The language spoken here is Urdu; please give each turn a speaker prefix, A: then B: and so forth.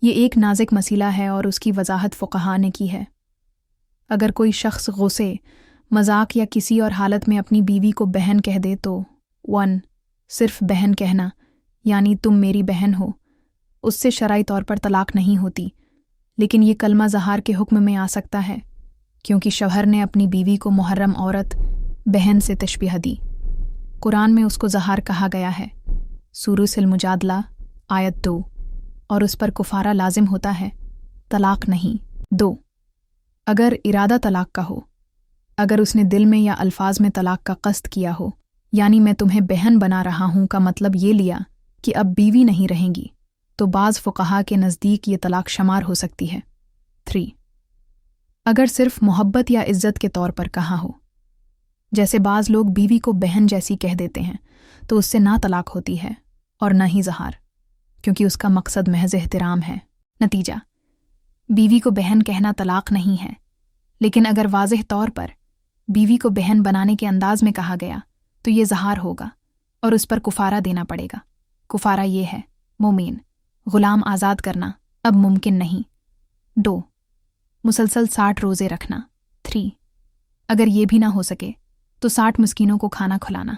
A: یہ ایک نازک مسئلہ ہے اور اس کی وضاحت فقہا نے کی ہے۔ اگر کوئی شخص غصے، مذاق یا کسی اور حالت میں اپنی بیوی کو بہن کہہ دے تو 1 صرف بہن کہنا یعنی تم میری بہن ہو، اس سے شرعی طور پر طلاق نہیں ہوتی، لیکن یہ کلمہ زہار کے حکم میں آ سکتا ہے کیونکہ شوہر نے اپنی بیوی کو محرم عورت بہن سے تشبیہ دی۔ قرآن میں اس کو زہار کہا گیا ہے، سورۃ المجادلہ آیت 2، اور اس پر کفارہ لازم ہوتا ہے، طلاق نہیں۔ 2 اگر ارادہ طلاق کا ہو، اگر اس نے دل میں یا الفاظ میں طلاق کا قصد کیا ہو، یعنی میں تمہیں بہن بنا رہا ہوں کا مطلب یہ لیا کہ اب بیوی نہیں رہیں گی، تو بعض فقہا کے نزدیک یہ طلاق شمار ہو سکتی ہے۔ 3 اگر صرف محبت یا عزت کے طور پر کہا ہو، جیسے بعض لوگ بیوی کو بہن جیسی کہہ دیتے ہیں، تو اس سے نہ طلاق ہوتی ہے اور نہ ہی زہار، کیونکہ اس کا مقصد محض احترام ہے۔ نتیجہ، بیوی کو بہن کہنا طلاق نہیں ہے، لیکن اگر واضح طور پر بیوی کو بہن بنانے کے انداز میں کہا گیا تو یہ زہار ہوگا اور اس پر کفارہ دینا پڑے گا۔ کفارہ یہ ہے: مومین، غلام آزاد کرنا اب ممکن نہیں۔ 2 مسلسل 60 روزے رکھنا۔ 3 اگر یہ بھی نہ ہو سکے تو 60 مسکینوں کو کھانا کھلانا۔